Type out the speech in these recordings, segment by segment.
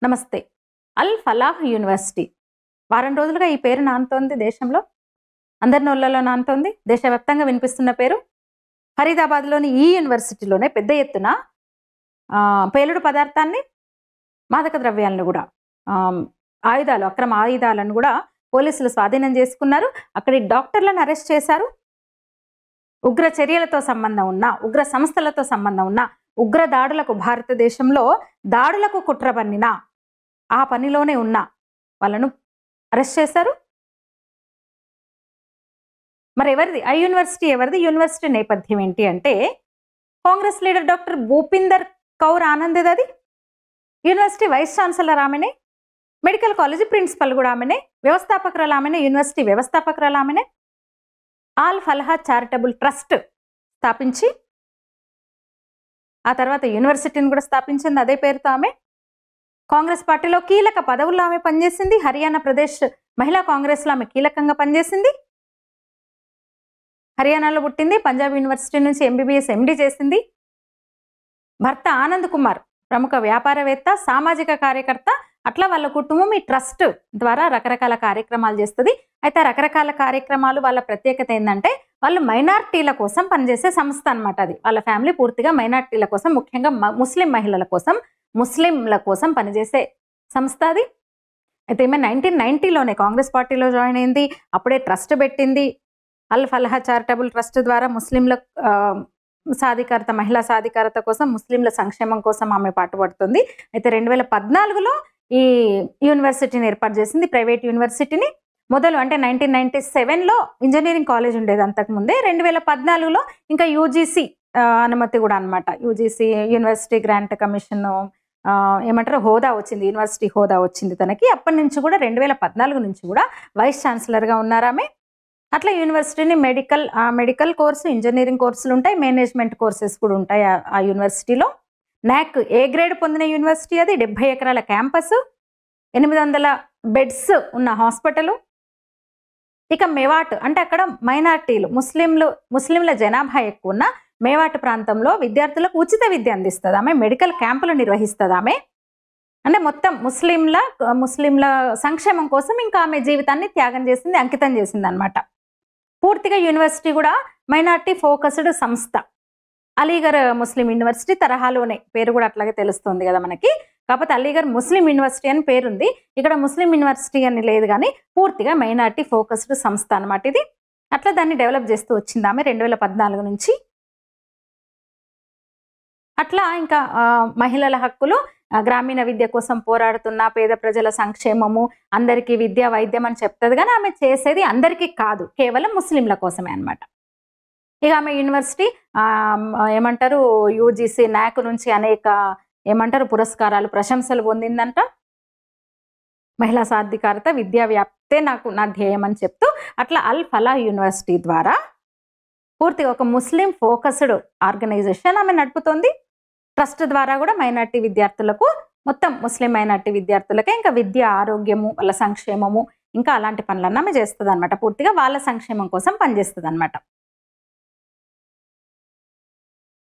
నమస్తే. అల్ ఫలాహ్ యూనివర్సిటీ. వారం రోజులుగా ఈ పేరు నానుతోంది దేశంలో. అందరి నోళ్లలో నానుతోంది. దేశవ్యాప్తంగా వినిపిస్తున్న పేరు. ఫరీదాబాద్‌లోని ఈ యూనివర్సిటీలోనే పెద్ద ఎత్తున పేలుడు పదార్థాన్ని, మాదక ద్రవ్యాలను గూడా ఆయుధాలు, అక్రమ ఆయుధాలను గూడా పోలీసులు స్వాధీనం చేసుకున్నారు. అక్కడి డాక్టర్లను అరెస్ట్ చేశారు. ఉగ్ర చర్యలతో సంబంధం ఉన్న, ఉగ్ర సంస్థలతో సంబంధం ఉన్న, ఉగ్ర దాడులకు భారతదేశంలో దాడులకు కుట్ర పన్నిన, ఆ పనిలోనే ఉన్న వాళ్ళను అరెస్ట్ చేశారు. మరి ఎవరిది ఆ యూనివర్సిటీ? ఎవరిది? యూనివర్సిటీ నేపథ్యం ఏంటి అంటే కాంగ్రెస్ లీడర్ డాక్టర్ భూపిందర్ కౌర్ ఆనంద్ అది. యూనివర్సిటీ వైస్ ఛాన్సలర్ ఆమెనే, మెడికల్ కాలేజీ ప్రిన్సిపల్ కూడా ఆమెనే, వ్యవస్థాపకురాలు ఆమెనే, యూనివర్సిటీ వ్యవస్థాపకురాలు ఆమెనే. ఆల్ ఫలాహ్ చారిటబుల్ ట్రస్ట్ స్థాపించి ఆ తర్వాత యూనివర్సిటీని కూడా స్థాపించింది అదే పేరుతో ఆమె. కాంగ్రెస్ పార్టీలో కీలక పదవుల్లో ఆమె పనిచేసింది. హర్యానా ప్రదేశ్ మహిళా కాంగ్రెస్లో ఆమె కీలకంగా పనిచేసింది. హర్యానాలో పుట్టింది. పంజాబ్ యూనివర్సిటీ నుంచి ఎంబీబీఎస్ ఎండీ చేసింది. భర్త ఆనంద్ కుమార్ ప్రముఖ వ్యాపారవేత్త, సామాజిక కార్యకర్త. అట్లా వాళ్ళ కుటుంబం ఈ ట్రస్ట్ ద్వారా రకరకాల కార్యక్రమాలు చేస్తుంది. అయితే రకరకాల కార్యక్రమాలు వాళ్ళ ప్రత్యేకత ఏంటంటే వాళ్ళు మైనార్టీల కోసం పనిచేసే సంస్థ అనమాట. అది వాళ్ళ ఫ్యామిలీ పూర్తిగా మైనార్టీల కోసం, ముఖ్యంగా ముస్లిం మహిళల కోసం, ముస్లింల కోసం పనిచేసే సంస్థ అది. అయితే ఈమె 1990లోనే కాంగ్రెస్ పార్టీలో జాయిన్ అయింది. అప్పుడే ట్రస్ట్ పెట్టింది. అల్ ఫలాహ్ చారిటబుల్ ట్రస్ట్ ద్వారా ముస్లింల సాధికారత, మహిళా సాధికారత కోసం, ముస్లింల సంక్షేమం కోసం ఆమె పాటుపడుతుంది. అయితే 2014లో ఈ యూనివర్సిటీని ఏర్పాటు చేసింది, ప్రైవేట్ యూనివర్సిటీని. మొదలు అంటే 1997లో ఇంజనీరింగ్ కాలేజ్ ఉండేది అంతకుముందే. 2014లో ఇంకా యూజీసీ అనుమతి కూడా అనమాట. యూజీసీ యూనివర్సిటీ గ్రాంట్ కమిషన్ ఏమంటారు హోదా వచ్చింది, యూనివర్సిటీ హోదా వచ్చింది తనకి. అప్పటి నుంచి కూడా 2014 నుంచి కూడా వైస్ ఛాన్సలర్గా ఉన్నారు ఆమె. అట్లా యూనివర్సిటీని మెడికల్ కోర్సు, ఇంజనీరింగ్ కోర్సులు ఉంటాయి, మేనేజ్మెంట్ కోర్సెస్ కూడా ఉంటాయి ఆ యూనివర్సిటీలో. నాక్ ఏ గ్రేడ్ పొందిన యూనివర్సిటీ అది. 70 ఎకరాల క్యాంపస్, 800 బెడ్స్ ఉన్న హాస్పిటల్. ఇక మేవాట్ అంటే అక్కడ మైనార్టీలు, ముస్లింల జనాభా ఎక్కువ ఉన్న మేవాట్ ప్రాంతంలో విద్యార్థులకు ఉచిత విద్య అందిస్తుంది ఆమె. మెడికల్ క్యాంపులు నిర్వహిస్తుంది ఆమె. అంటే మొత్తం ముస్లింల సంక్షేమం కోసం ఇంకా ఆమె జీవితాన్ని త్యాగం చేసింది, అంకితం చేసింది అనమాట. పూర్తిగా యూనివర్సిటీ కూడా మైనార్టీ ఫోకస్డ్ సంస్థ. అలీగర్ ముస్లిం యూనివర్సిటీ తరహాలోనే, పేరు కూడా అట్లాగే తెలుస్తుంది కదా మనకి. కాకపోతే అలీగర్ ముస్లిం యూనివర్సిటీ అని పేరుంది. ఇక్కడ ముస్లిం యూనివర్సిటీ అని లేదు, కానీ పూర్తిగా మైనార్టీ ఫోకస్డ్ సంస్థ అనమాట ఇది. అట్లా దాన్ని డెవలప్ చేస్తూ వచ్చింది ఆమె 2014 నుంచి. అట్లా ఇంకా మహిళల హక్కులు, గ్రామీణ విద్య కోసం పోరాడుతున్న పేద ప్రజల సంక్షేమము, అందరికీ విద్య, వైద్యం అని చెప్తుంది. కానీ ఆమె చేసేది అందరికీ కాదు, కేవలం ముస్లింల కోసమే అనమాట. ఇక ఆమె యూనివర్సిటీ ఏమంటారు యూజీసీ నాక్ నుంచి అనేక ఏమంటారు పురస్కారాలు, ప్రశంసలు పొందిందంట. మహిళా సాధికారత, విద్యా వ్యాప్తే నా ధ్యేయం అని చెప్తూ అట్లా అల్ ఫలాహ్ యూనివర్సిటీ ద్వారా పూర్తిగా ఒక ముస్లిం ఫోకస్డ్ ఆర్గనైజేషన్ ఆమె నడుపుతోంది. ట్రస్ట్ ద్వారా కూడా మైనార్టీ విద్యార్థులకు, మొత్తం ముస్లిం మైనార్టీ విద్యార్థులకే ఇంకా విద్య, ఆరోగ్యము, వాళ్ళ సంక్షేమము, ఇంకా అలాంటి పనులన్నీ ఆమె చేస్తుంది అనమాట. పూర్తిగా వాళ్ళ సంక్షేమం కోసం పనిచేస్తుంది అనమాట.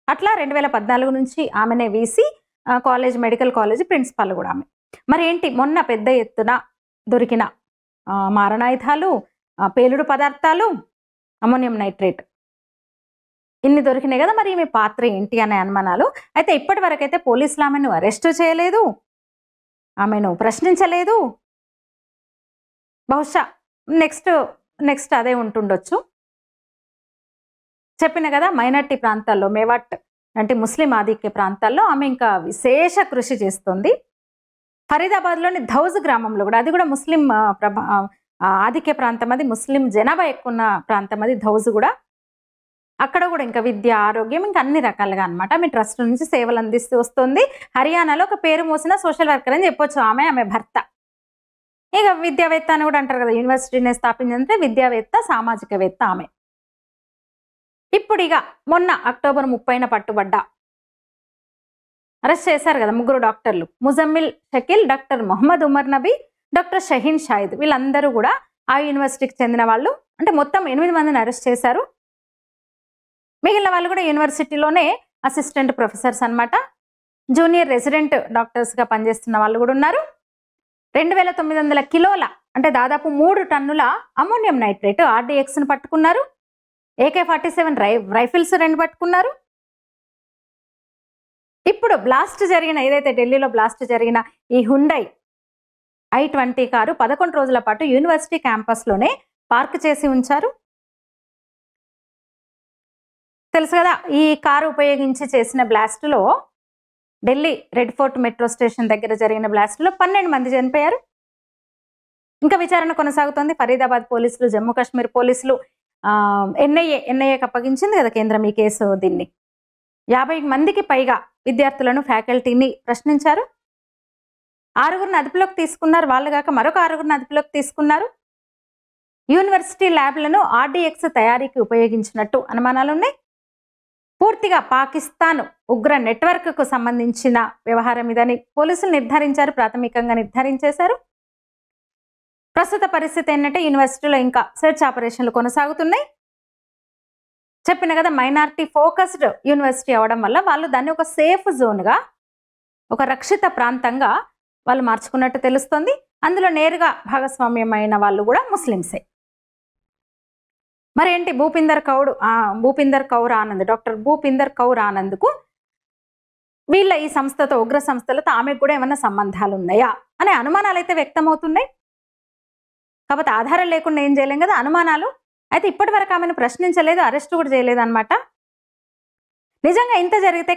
అట్లా 2014 నుంచి ఆమెనే వీసీ, మెడికల్ కాలేజ్ ప్రిన్సిపాల్ కూడా ఆమె. మరి ఏంటి మొన్న పెద్ద ఎత్తున దొరికిన మారణాయుధాలు, పేలుడు పదార్థాలు, అమోనియం నైట్రేట్ ఇన్ని దొరికినాయి కదా. మరి ఈమె పాత్ర ఏంటి అనే అనుమానాలు. అయితే ఇప్పటి వరకైతే పోలీసులు ఆమెను అరెస్ట్ చేయలేదు, ఆమెను ప్రశ్నించలేదు. బహుశా నెక్స్ట్ అదే ఉంటుండొచ్చు. చెప్పిన కదా మైనార్టీ ప్రాంతాల్లో, మేవాట్ అంటే ముస్లిం ఆధిక్య ప్రాంతాల్లో ఆమె ఇంకా విశేష కృషి చేస్తుంది. ఫరీదాబాద్లోని ధౌజ్ గ్రామంలో కూడా, అది కూడా ముస్లిం ఆధిక్య ప్రాంతం, అది ముస్లిం జనాభా ఎక్కువ ఉన్న ప్రాంతం అది ధౌజ్ కూడా. అక్కడ కూడా ఇంకా విద్య, ఆరోగ్యం, ఇంకా అన్ని రకాలుగా అనమాట ఆమె ట్రస్ట్ నుంచి సేవలు అందిస్తూ వస్తుంది. హర్యానాలో ఒక పేరు మోసిన సోషల్ వర్కర్ అని చెప్పొచ్చు ఆమె భర్త. ఇక విద్యావేత్త అని కూడా అంటారు కదా, యూనివర్సిటీని స్థాపించిందంటే విద్యావేత్త, సామాజికవేత్త ఆమె. ఇప్పుడు ఇక మొన్న అక్టోబర్ 30న పట్టుబడ్డ, అరెస్ట్ చేశారు కదా 3 డాక్టర్లు, ముజమ్మిల్ షకీల్, డాక్టర్ మొహమ్మద్ ఉమర్ నబీ, డాక్టర్ షహీన్ షాహిద్. వీళ్ళందరూ కూడా ఆ యూనివర్సిటీకి చెందిన వాళ్ళు. అంటే మొత్తం 8 మందిని అరెస్ట్ చేశారు. మిగిలిన వాళ్ళు కూడా యూనివర్సిటీలోనే అసిస్టెంట్ ప్రొఫెసర్స్ అనమాట. జూనియర్ రెసిడెంట్ డాక్టర్స్గా పనిచేస్తున్న వాళ్ళు కూడా ఉన్నారు. 2900 కిలోల అంటే దాదాపు 3 టన్నుల అమోనియం నైట్రేట్ RDXను పట్టుకున్నారు. AK-47 రైఫిల్స్ 2 పట్టుకున్నారు. ఇప్పుడు బ్లాస్ట్ జరిగిన ఏదైతే ఢిల్లీలో బ్లాస్ట్ జరిగిన ఈ హుండై i20 కారు 11 రోజుల పాటు యూనివర్సిటీ క్యాంపస్లోనే పార్క్ చేసి ఉంచారు. తెలుసు కదా, ఈ కారు ఉపయోగించి చేసిన బ్లాస్ట్లో Delhi Red Fort metro station దగ్గర జరిగిన బ్లాస్ట్లో 12 మంది చనిపోయారు. ఇంకా విచారణ కొనసాగుతోంది. ఫరీదాబాద్ పోలీసులు, జమ్మూ కాశ్మీర్ పోలీసులు ఎన్ఐఏకి అప్పగించింది కదా కేంద్రం ఈ కేసు. దీన్ని 50 మందికి పైగా విద్యార్థులను, ఫ్యాకల్టీని ప్రశ్నించారు. 6గురిని అదుపులోకి తీసుకున్నారు. వాళ్ళు కాక మరొక 6గురిని అదుపులోకి తీసుకున్నారు. యూనివర్సిటీ ల్యాబ్లను RDX తయారీకి ఉపయోగించినట్టు అనుమానాలున్నాయి. పూర్తిగా పాకిస్తాన్ ఉగ్ర నెట్వర్క్కు సంబంధించిన వ్యవహారం ఇదని పోలీసులు నిర్ధారించారు, ప్రాథమికంగా నిర్ధారించేశారు. ప్రస్తుత పరిస్థితి ఏంటంటే యూనివర్సిటీలో ఇంకా సెర్చ్ ఆపరేషన్లు కొనసాగుతున్నాయి. చెప్పిన కదా, మైనారిటీ ఫోకస్డ్ యూనివర్సిటీ అవడం వల్ల వాళ్ళు దాన్ని ఒక సేఫ్ జోన్గా, ఒక రక్షిత ప్రాంతంగా వాళ్ళు మార్చుకున్నట్టు తెలుస్తుంది. అందులో నేరుగా భాగస్వామ్యమైన వాళ్ళు కూడా ముస్లింసే. మరి ఏంటి భూపిందర్ కౌర్ ఆనంద్, డాక్టర్ భూపిందర్ కౌర్ ఆనంద్కు వీళ్ళ ఈ సంస్థతో, ఉగ్ర సంస్థలతో ఆమెకు కూడా ఏమన్నా సంబంధాలు ఉన్నాయా అనే అనుమానాలు అయితే వ్యక్తమవుతున్నాయి. కాబట్టి ఆధారం లేకుండా ఏం చేయలేం కదా, అనుమానాలు. అయితే ఇప్పటి వరకు ఆమెను ప్రశ్నించలేదు, అరెస్ట్ కూడా చేయలేదు అనమాట. నిజంగా ఇంత జరిగితే,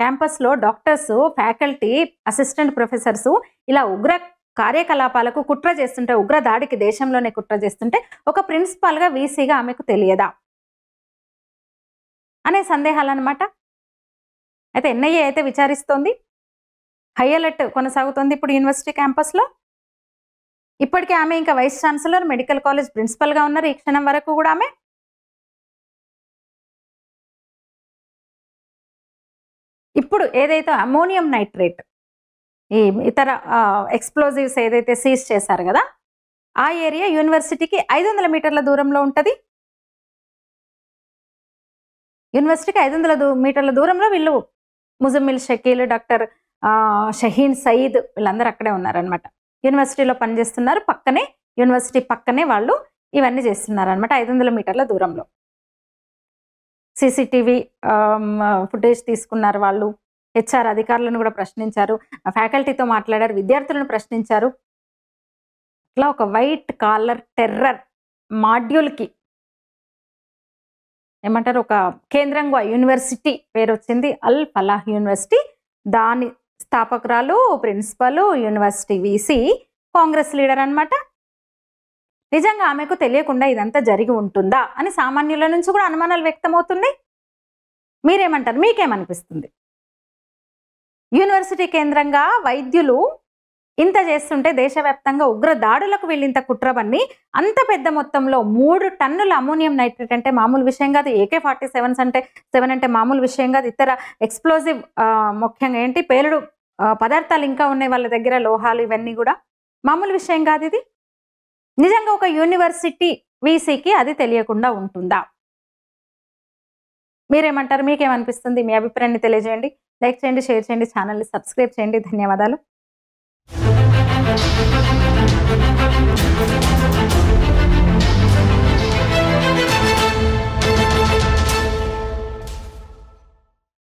క్యాంపస్లో డాక్టర్స్, ఫ్యాకల్టీ, అసిస్టెంట్ ప్రొఫెసర్స్ ఇలా ఉగ్ర కార్యకలాపాలకు కుట్ర చేస్తుంటే, ఉగ్ర దాడికి దేశంలోనే కుట్ర చేస్తుంటే ఒక ప్రిన్సిపాల్గా, వీసీగా ఆమెకు తెలియదా అనే సందేహాలు అనమాట. అయితే ఎన్ఐఏ అయితే విచారిస్తోంది. హై అలర్ట్ కొనసాగుతోంది ఇప్పుడు యూనివర్సిటీ క్యాంపస్లో. ఇప్పటికే ఆమె ఇంకా వైస్ ఛాన్సలర్, మెడికల్ కాలేజ్ ప్రిన్సిపల్గా ఉన్నారు ఈ క్షణం వరకు కూడా ఆమె. ఇప్పుడు ఏదైతే అమోనియం నైట్రేట్, ఈ ఇతర ఎక్స్ప్లోజివ్స్ ఏదైతే సీజ్ చేశారు కదా, ఆ ఏరియా యూనివర్సిటీకి 500 మీటర్ల దూరంలో ఉంటుంది. యూనివర్సిటీకి 500 మీటర్ల దూరంలో వీళ్ళు ముజమ్మిల్ షకీల్, డాక్టర్ షహీన్ సయీద్ వీళ్ళందరూ అక్కడే ఉన్నారనమాట. యూనివర్సిటీలో పనిచేస్తున్నారు. యూనివర్సిటీ పక్కనే వాళ్ళు ఇవన్నీ చేస్తున్నారు అనమాట, 500 మీటర్ల దూరంలో. CCTV ఫుటేజ్ తీసుకున్నారు వాళ్ళు. HR అధికారులను కూడా ప్రశ్నించారు, ఫ్యాకల్టీతో మాట్లాడారు, విద్యార్థులను ప్రశ్నించారు. అట్లా ఒక వైట్ కాలర్ టెర్రర్ మాడ్యూల్కి ఏమంటారు, ఒక కేంద్రంగా యూనివర్సిటీ పేరు వచ్చింది, అల్ ఫలాహ్ యూనివర్సిటీ. దాని స్థాపకురాలు, principal, university VC Congress leader అనమాట. నిజంగా ఆమెకు తెలియకుండా ఇదంతా జరిగి ఉంటుందా అని సామాన్యుల నుంచి కూడా అనుమానాలు వ్యక్తమవుతున్నాయి. మీరేమంటారు? మీకేమనిపిస్తుంది? యూనివర్సిటీ కేంద్రంగా వైద్యులు ఇంత చేస్తుంటే, దేశవ్యాప్తంగా ఉగ్ర దాడులకు వీళ్ళింత కుట్రబన్ని అంత పెద్ద మొత్తంలో 3 టన్నుల అమోనియం నైట్రేట్ అంటే మామూలు విషయం కాదు. AK-47 అంటే మామూలు విషయం కాదు. ఇతర ఎక్స్ప్లోజివ్, ముఖ్యంగా ఏంటి పేలుడు పదార్థాలు ఇంకా ఉన్నాయి వాళ్ళ దగ్గర, లోహాలు, ఇవన్నీ కూడా మామూలు విషయం కాదు ఇది. నిజంగా ఒక యూనివర్సిటీ వీసీకి అది తెలియకుండా ఉంటుందా? మీరేమంటారు? మీకేమనిపిస్తుంది? మీ అభిప్రాయాన్ని తెలియజేయండి. లైక్ చేయండి, షేర్ చేయండి, ఛానల్ని సబ్స్క్రైబ్ చేయండి. ధన్యవాదాలు.